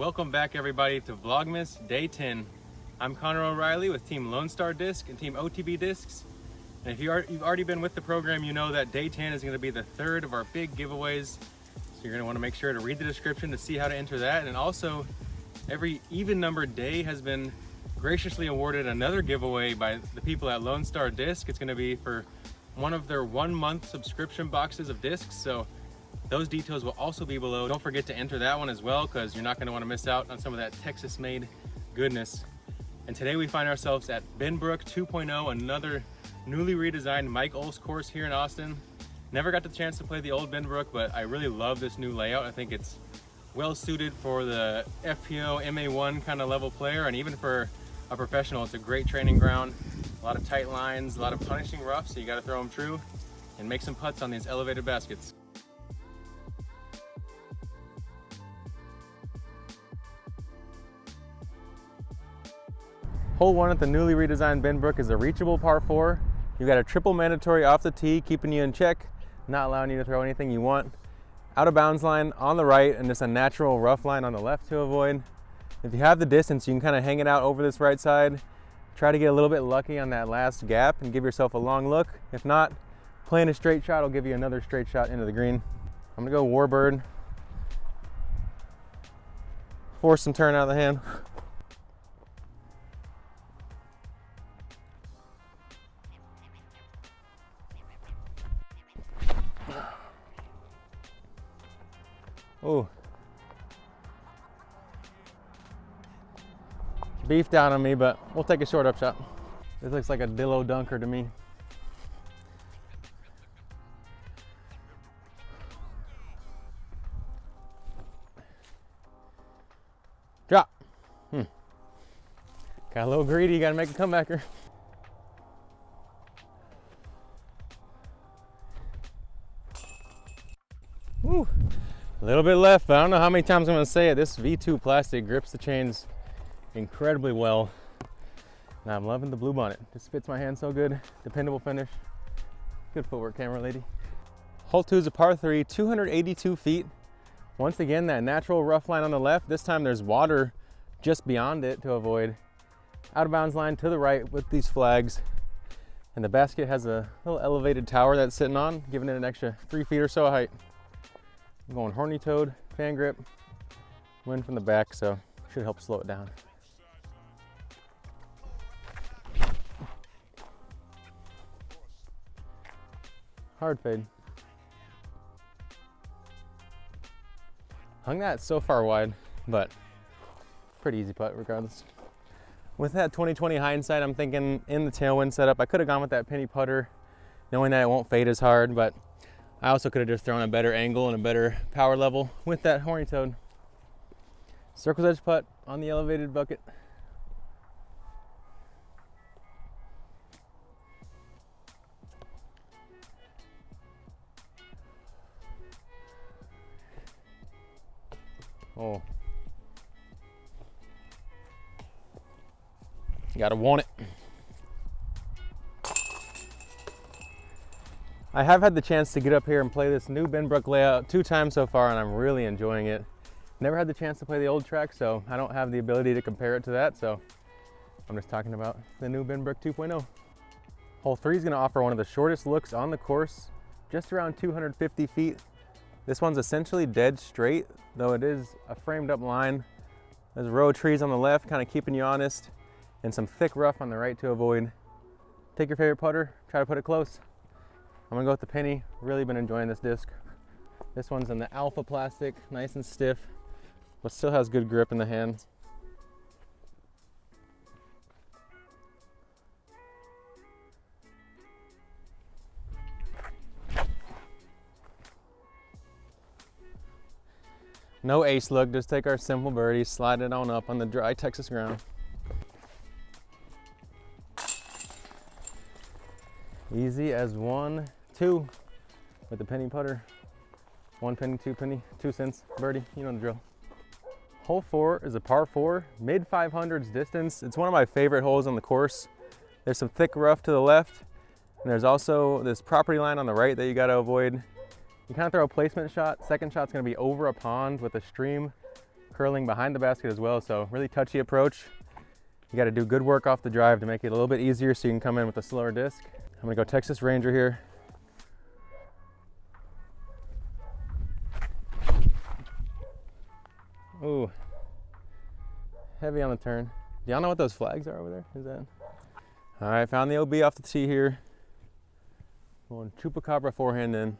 Welcome back everybody to Vlogmas Day 10. I'm Connor O'Reilly with Team Lone Star Disc and Team OTB Discs. And if you've already been with the program, you know that Day 10 is going to be the third of our big giveaways. So you're going to want to make sure to read the description to see how to enter that. And also, every even numbered day has been graciously awarded another giveaway by the people at Lone Star Disc. It's going to be for one of their 1-month subscription boxes of discs. So those details will also be below. Don't forget to enter that one as well, because you're not going to want to miss out on some of that Texas-made goodness. And today we find ourselves at Benbrook 2.0, another newly redesigned Mike Olse course here in Austin. Never got the chance to play the old Benbrook, but I really love this new layout. I think it's well suited for the FPO MA1 kind of level player, and even for a professional. It's a great training ground. A lot of tight lines, a lot of punishing roughs, so you got to throw them true and make some putts on these elevated baskets. Hole 1 at the newly redesigned Benbrook is a reachable par 4. You've got a triple mandatory off the tee, keeping you in check, not allowing you to throw anything you want. Out of bounds line on the right, and just a natural rough line on the left to avoid. If you have the distance, you can kind of hang it out over this right side. Try to get a little bit lucky on that last gap and give yourself a long look. If not, playing a straight shot will give you another straight shot into the green. I'm gonna go Warbird. Force some turn out of the hand. Oh, beefed out on me, but we'll take a short up shot. This looks like a Dillo dunker to me. Drop. Got a little greedy, got to make a comebacker. Woo. A little bit left, but I don't know how many times I'm going to say it. This V2 plastic grips the chains incredibly well. And I'm loving the blue bonnet. Just fits my hand so good. Dependable finish. Good footwork, camera lady. Hole 2 is a par 3, 282 feet. Once again, that natural rough line on the left. This time there's water just beyond it to avoid. Out of bounds line to the right with these flags. And the basket has a little elevated tower that's sitting on, giving it an extra 3 feet or so of height. I'm going horny toed, fan grip, wind from the back, so should help slow it down. Hard fade. Hung that so far wide, but pretty easy putt regardless. With that 20/20 hindsight, I'm thinking in the tailwind setup, I could have gone with that penny putter, knowing that it won't fade as hard, but I also could have just thrown a better angle and a better power level with that horny toad. Circle's edge putt on the elevated bucket. Oh. You gotta want it. I have had the chance to get up here and play this new Benbrook layout 2 times so far, and I'm really enjoying it. Never had the chance to play the old track, so I don't have the ability to compare it to that, so I'm just talking about the new Benbrook 2.0. Hole 3 is going to offer one of the shortest looks on the course, just around 250 feet. This one's essentially dead straight, though it is a framed up line. There's a row of trees on the left, kind of keeping you honest, and some thick rough on the right to avoid. Take your favorite putter, try to put it close. I'm gonna go with the penny. Really been enjoying this disc. This one's in the alpha plastic, nice and stiff, but still has good grip in the hand. No ace look, just take our simple birdie, slide it on up on the dry Texas ground. Easy as 1, 2 with the penny putter. 1 penny, 2 penny, 2 cents, birdie, you know the drill. Hole 4 is a par 4, mid 500s distance. It's one of my favorite holes on the course. There's some thick rough to the left, and there's also this property line on the right that you got to avoid. You kind of throw a placement shot. Second shot's going to be over a pond with a stream curling behind the basket as well, so really touchy approach. You got to do good work off the drive to make it a little bit easier so you can come in with a slower disc. I'm gonna go Texas Ranger here. Ooh, heavy on the turn. Do y'all know what those flags are over there? Is that? All right, found the OB off the tee here. Going Chupacabra forehand in.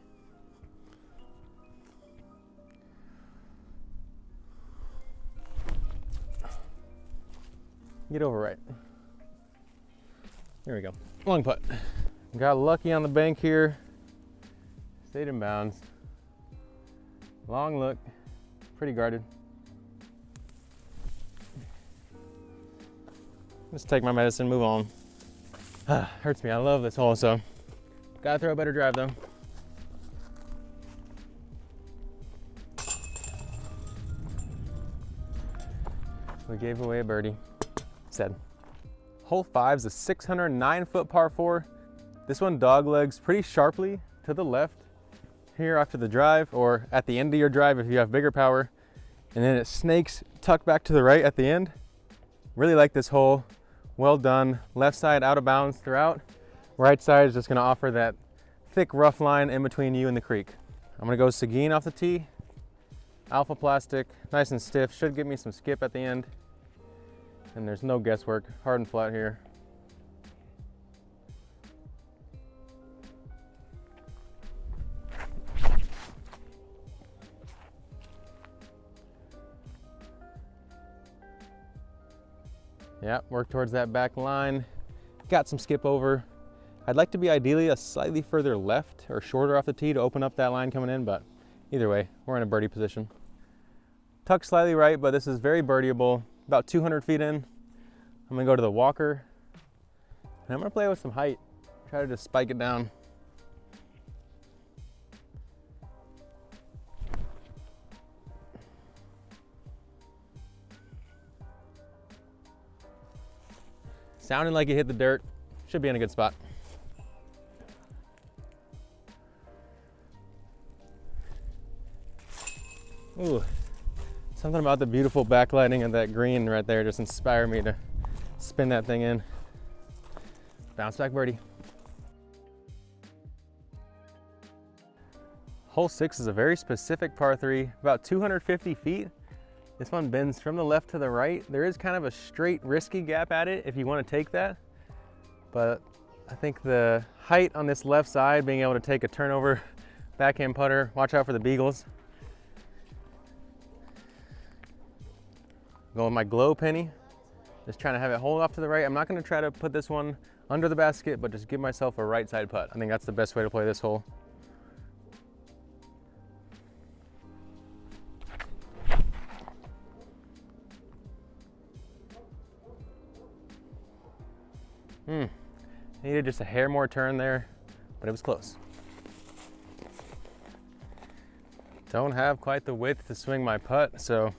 Get over right. There we go. Long putt. Got lucky on the bank here. Stayed in bounds. Long look. Pretty guarded. Just take my medicine, move on. Hurts me. I love this hole, so gotta throw a better drive though. We gave away a birdie. Said. Hole 5 is a 609-foot par 4. This one dog legs pretty sharply to the left here after the drive, or at the end of your drive if you have bigger power, and then it snakes tuck back to the right at the end. Really like this hole. Well done. Left side out of bounds throughout. Right side is just going to offer that thick rough line in between you and the creek. I'm going to go Seguin off the tee. Alpha plastic, nice and stiff. Should give me some skip at the end. And there's no guesswork, hard and flat here. Yeah, work towards that back line. Got some skip over. I'd like to be ideally a slightly further left or shorter off the tee to open up that line coming in, but either way, we're in a birdie position. Tuck slightly right, but this is very birdieable. About 200 feet in. I'm gonna go to the walker, and I'm gonna play with some height. Try to just spike it down. Sounding like you hit the dirt. Should be in a good spot. Ooh, something about the beautiful backlighting of that green right there just inspired me to spin that thing in. Bounce back birdie. Hole 6 is a very specific par 3, about 250 feet. This one bends from the left to the right. There is kind of a straight, risky gap at it if you want to take that. But I think the height on this left side, being able to take a turnover backhand putter, watch out for the beagles. Go with my glow penny. Just trying to have it hold off to the right. I'm not going to try to put this one under the basket, but just give myself a right side putt. I think that's the best way to play this hole. Needed just a hair more turn there, but it was close. Don't have quite the width to swing my putt, so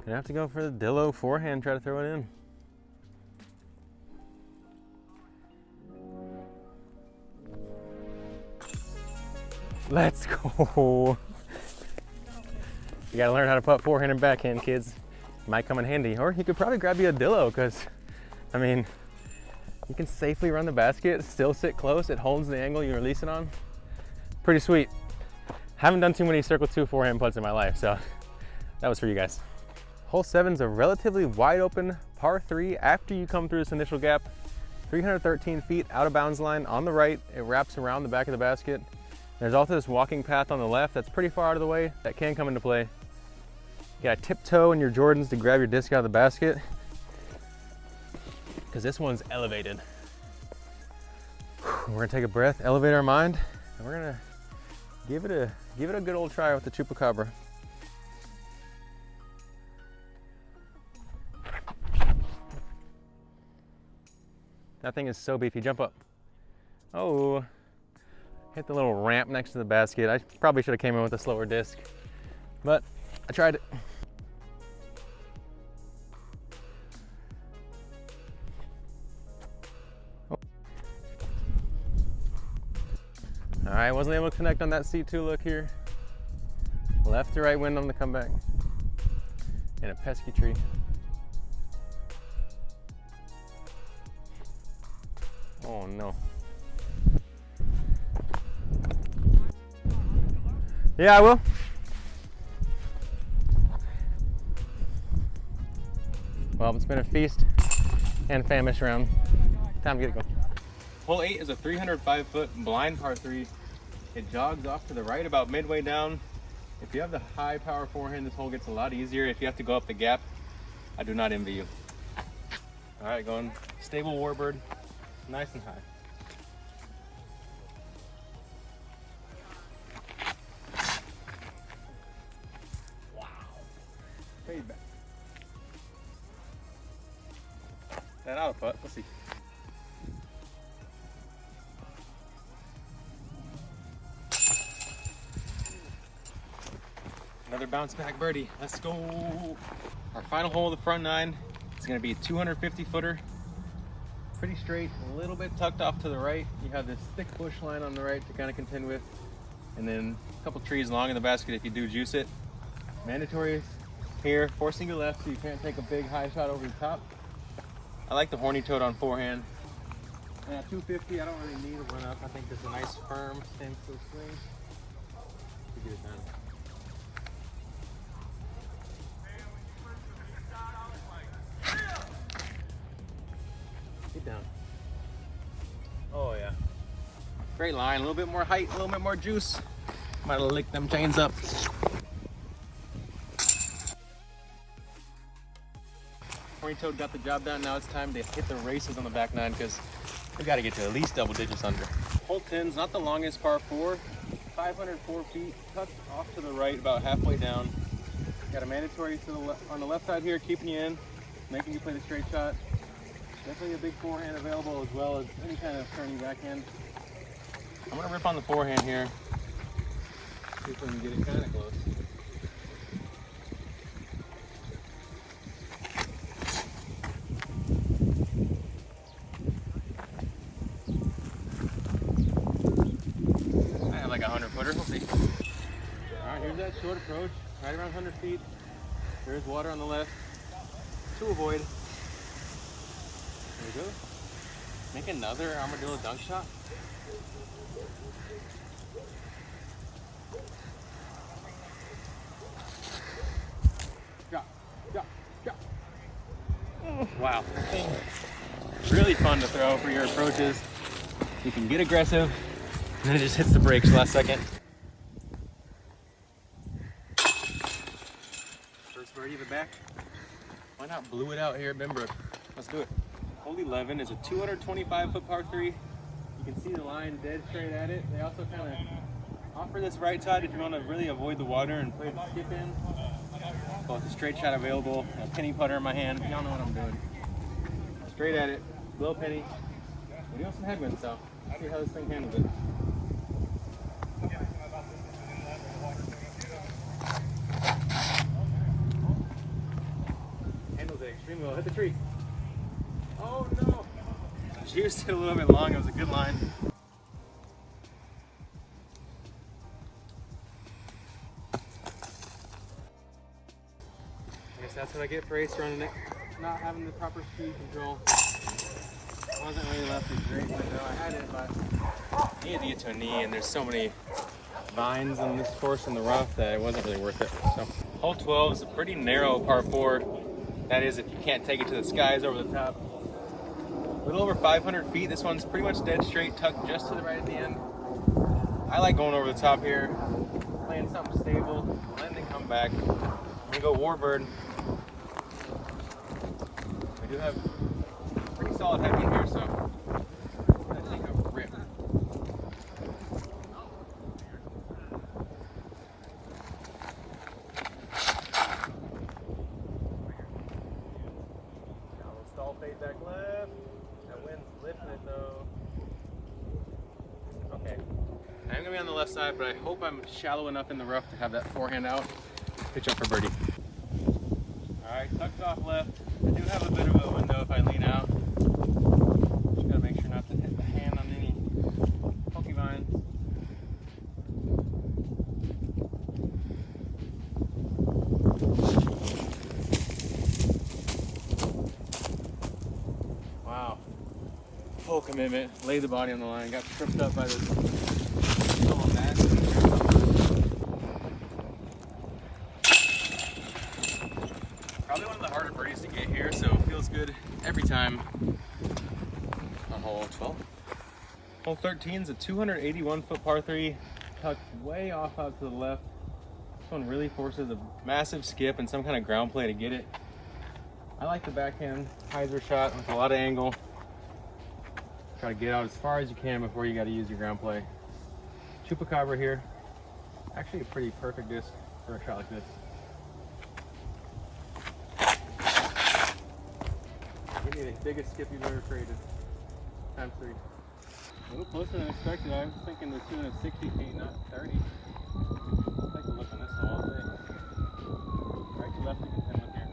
gonna have to go for the Dillo forehand, try to throw it in. Let's go. You gotta learn how to putt forehand and backhand, kids. Might come in handy, or you could probably grab you a Dillo, because I mean, you can safely run the basket, still sit close, it holds the angle you release it on. Pretty sweet. Haven't done too many circle 2 forehand putts in my life, so that was for you guys. Hole 7 is a relatively wide open par 3 after you come through this initial gap. 313 feet out of bounds line on the right. It wraps around the back of the basket. There's also this walking path on the left that's pretty far out of the way that can come into play. You gotta tiptoe in your Jordans to grab your disc out of the basket, because this one's elevated. We're gonna take a breath, elevate our mind, and we're gonna give it a good old try with the Chupacabra. That thing is so beefy. Jump up. Oh, hit the little ramp next to the basket. I probably should have came in with a slower disc, but I tried it. All right, wasn't able to connect on that C2 look here. Left to right wind on the comeback. and a pesky tree. Oh no. Yeah, I will. Well, it's been a feast and famish round. Time to get it going. Hole 8 is a 305-foot blind par 3. It jogs off to the right about midway down. If you have the high power forehand, this hole gets a lot easier. If you have to go up the gap, I do not envy you. All right, going stable warbird, nice and high. Wow. Fade back. That out of putt, let's see. Another bounce back birdie. Let's go. Our final hole of the front 9 is going to be a 250 footer. Pretty straight, a little bit tucked off to the right. You have this thick bush line on the right to kind of contend with, and then a couple trees along in the basket if you do juice it. Mandatory here, forcing your left so you can't take a big high shot over the top. I like the horny toad on forehand. And at 250, I don't really need a run up. I think there's a nice firm standstill swing to get it done. Get down. Oh yeah. Great line, a little bit more height, a little bit more juice. Might lick them chains up. Horny toad got the job done. Now it's time to hit the races on the back 9 because we got to get to at least double digits under. Hole 10's not the longest par 4, 504 feet, tucked off to the right about halfway down. Got a mandatory to the on the left side here, keeping you in, making you play the straight shot. Definitely a big forehand available as well as any kind of turning backhand. I'm gonna rip on the forehand here. See if we can get it kind of close. I have like a 100-footer, we'll see. All right, here's that short approach, right around 100 feet. There's water on the left to avoid. There we go. Make another armadillo dunk shot. Drop, drop, drop. Oh, wow. Really fun to throw for your approaches. You can get aggressive, and then it just hits the brakes last second. First birdie of the back. Why not blew it out here at Benbrook? Let's do it. Hole 11 is a 225-foot par 3. You can see the line dead straight at it. They also kind of offer this right side if you want to really avoid the water and play the skip in. Well, it's a straight shot available. A penny putter in my hand. Y'all know what I'm doing. Straight at it. Low penny. We're doing some headwinds, so let's see how this thing handles it. Handles it extremely well. Hit the tree. Oh no! Juiced it a little bit long. It was a good line. I guess that's what I get for ace running it. Not having the proper speed control. Wasn't really left as great window. I had it, but I needed to get to a knee, and there's so many vines in this course in the rough that it wasn't really worth it. So, hole 12 is a pretty narrow par 4. That is, if you can't take it to the skies over the top. A little over 500 feet. This one's pretty much dead straight, tucked just to the right at the end. I like going over the top here, playing something stable, letting it come back. I'm gonna go warbird. We do have pretty solid headwind here, so I'm gonna take a rip. Stall fade back left. That wind's lifting it though. Okay. I'm gonna be on the left side, but I hope I'm shallow enough in the rough to have that forehand out. Pitch up for birdie. Alright, tucked off left. I do have a bit of a window if I lean out. Just gotta make sure not to hit the hand on any pokey vines. full commitment, laid the body on the line, got tripped up by this little mat. Probably one of the harder birdies to get here, so it feels good every time on hole 12. Hole 13 is a 281-foot par 3, tucked way off out to the left. This one really forces a massive skip and some kind of ground play to get it. I like the backhand hyzer shot with a lot of angle. Try to get out as far as you can before you got to use your ground play. Chupacabra here. Actually a pretty perfect disc for a shot like this. Give me the biggest skip you've ever created. Times 3. A little closer than expected. I was thinking they're shooting at 60 feet, not 30. Take a look on this one all day. Right to left, you can look here.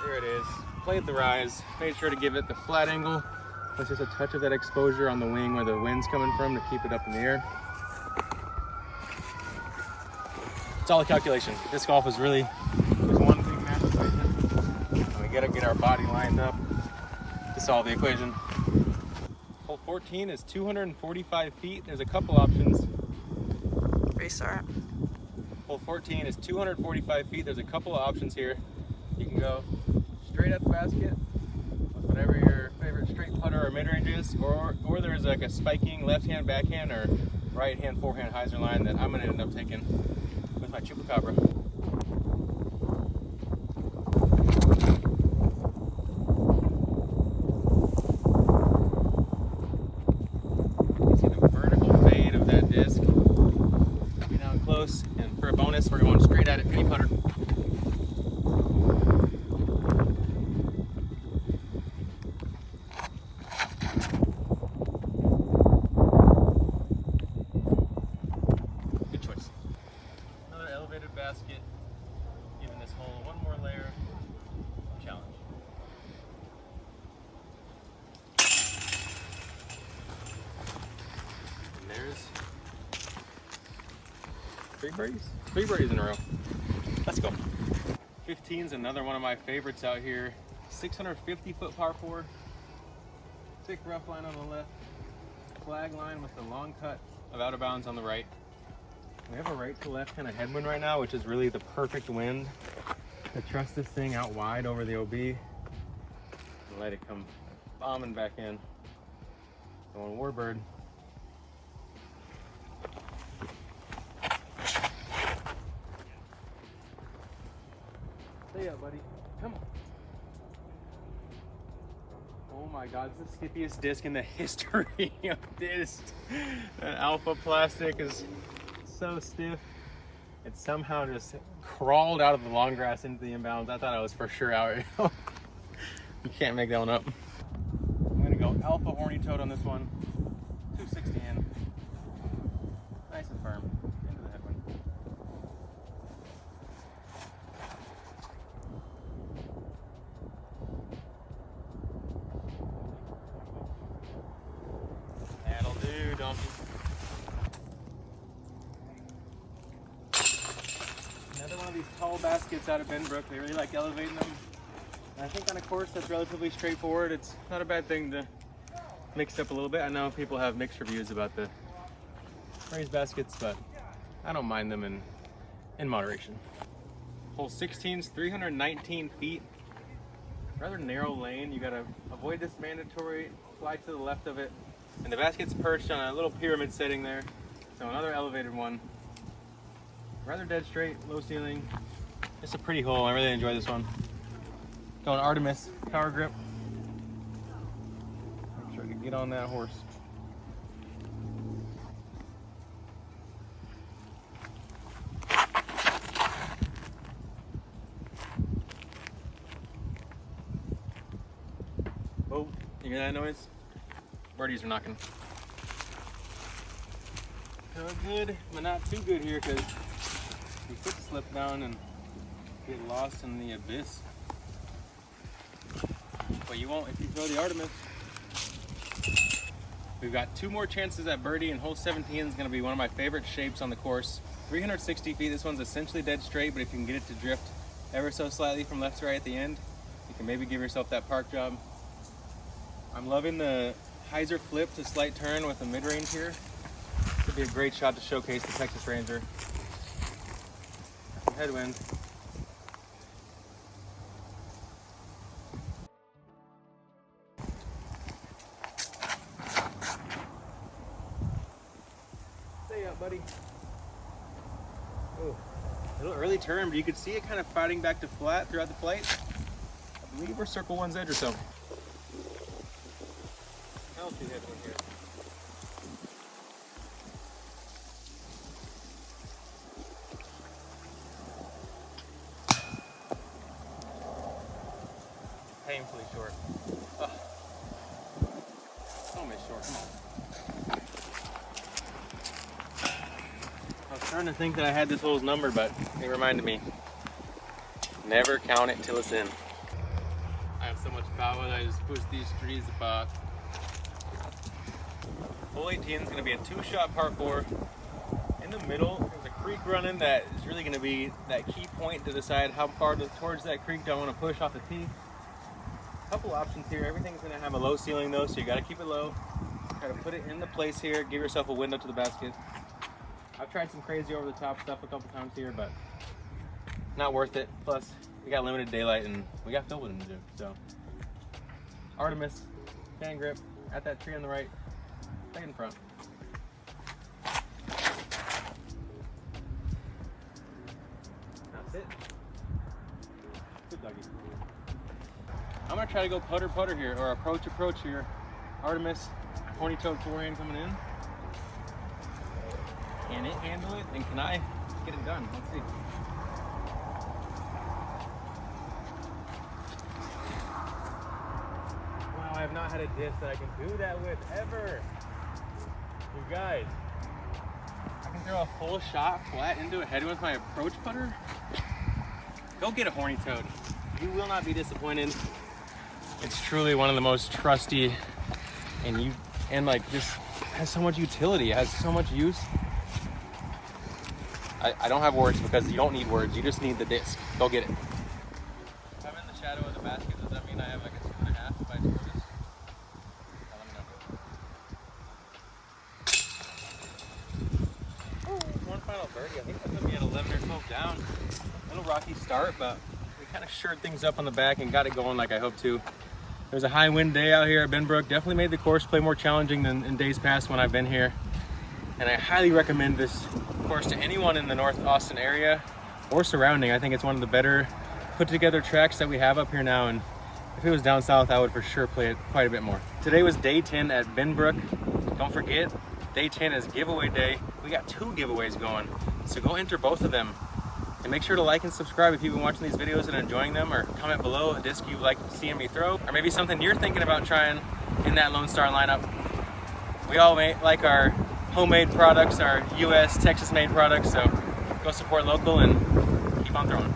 There it is. Played the rise. Made sure to give it the flat angle. With just a touch of that exposure on the wing where the wind's coming from to keep it up in the air. It's all a calculation. Disc golf is really just one big math equation. And we gotta get our body lined up to solve the equation. Hole 14 is 245 feet. There's a couple options. Restart. Hole 14 is 245 feet. There's a couple of options here. You can go straight at the basket with whatever your favorite straight putter or mid-range is, or there's like a spiking left-hand backhand or right-hand forehand hyzer line that I'm gonna end up taking with my Chupacabra. You see the vertical fade of that disc. Be down close, and for a bonus, we're going straight at it, penny putter. Good choice. Another elevated basket, giving this hole one more layer of challenge. And there's 3 birdies? 3 birdies in a row. Let's go. 15 is another one of my favorites out here. 650-foot par 4. Thick rough line on the left. Flag line with the long cut of out of bounds on the right. We have a right to left kind of headwind right now, which is really the perfect wind to trust this thing out wide over the OB and let it come bombing back in. Going Warbird. Stay up, buddy. Come on. Oh my God, it's the skippiest disc in the history of disc. That alpha plastic is so stiff. It somehow just crawled out of the long grass into the inbounds. I thought I was for sure out. You can't make that one up. I'm gonna go alpha horny toad on this one. 260 in. Nice and firm. Into the headwind. That'll do, donkey. Another one of these tall baskets out of Benbrook. They really like elevating them. And I think on a course that's relatively straightforward, it's not a bad thing to mix up a little bit. I know people have mixed reviews about the raised baskets, but I don't mind them in moderation. Hole 16 is 319 feet. Rather narrow lane. You gotta avoid this mandatory fly to the left of it. And the basket's perched on a little pyramid setting there. So another elevated one. Rather dead straight, low ceiling. It's a pretty hole. I really enjoy this one. Going Artemis power grip. I'm trying to get on that horse. Oh, you hear that noise? Birdies are knocking. Good, but not too good here because you could slip down and get lost in the abyss. But you won't if you throw the Artemis. We've got 2 more chances at birdie, and hole 17 is gonna be one of my favorite shapes on the course. 360 feet, this one's essentially dead straight, but if you can get it to drift ever so slightly from left to right at the end, you can maybe give yourself that park job. I'm loving the hyzer flip to slight turn with a mid-range here. Could be a great shot to showcase the Texas Ranger. Some headwind. Stay up, buddy. Oh, a little early turn, but you could see it kind of fighting back to flat throughout the flight. I believe we're circle one's edge or so. Healthy headwind here. Painfully short. Oh. So much short. Come on. I was starting to think that I had this hole's number, but it reminded me. Never count it till it's in. I have so much power that I just push these trees apart. Hole 18 is going to be a 2-shot par 4. In the middle, there's a creek running that is really going to be that key point to decide how far towards that creek do I want to push off the tee. Couple options here. Everything's going to have a low ceiling though, so you got to keep it low. Try to put it in the place here, give yourself a window to the basket. I've tried some crazy over the top stuff a couple times here, but not worth it. Plus, we got limited daylight and we got filming to do. So, Artemis, fan grip at that tree on the right, stay in front. That's it. Good doggy. I'm gonna try to go putter here, or approach here. Artemis, pointy-toed forehand coming in. Can it handle it? And can I get it done? Let's see. Wow, I have not had a disc that I can do that with ever. You guys, I can throw a full shot flat into a headwind with my approach putter. Go get a horny toad. You will not be disappointed. It's truly one of the most trusty, and like just has so much utility. It has so much use. I don't have words because you don't need words. You just need the disc. Go get it. If I'm in the shadow of the basket, does that mean I have like a 2.5 if I throw this? Let me know. Oh, one final birdie. I think that's gonna be at 11 or 12 down. A little rocky start, but we kind of shored things up on the back and got it going like I hoped to. There's a high wind day out here at Benbrook. Definitely made the course play more challenging than in days past when I've been here. And I highly recommend this course to anyone in the North Austin area or surrounding. I think it's one of the better put together tracks that we have up here now. And if it was down south, I would for sure play it quite a bit more. Today was day 10 at Benbrook. Don't forget, day 10 is giveaway day. We got 2 giveaways going. So go enter both of them. And make sure to like and subscribe if you've been watching these videos and enjoying them, or comment below a disc you'd like seeing me throw, or maybe something you're thinking about trying in that Lone Star lineup. We all like our homemade products, our US, Texas made products, so go support local and keep on throwing.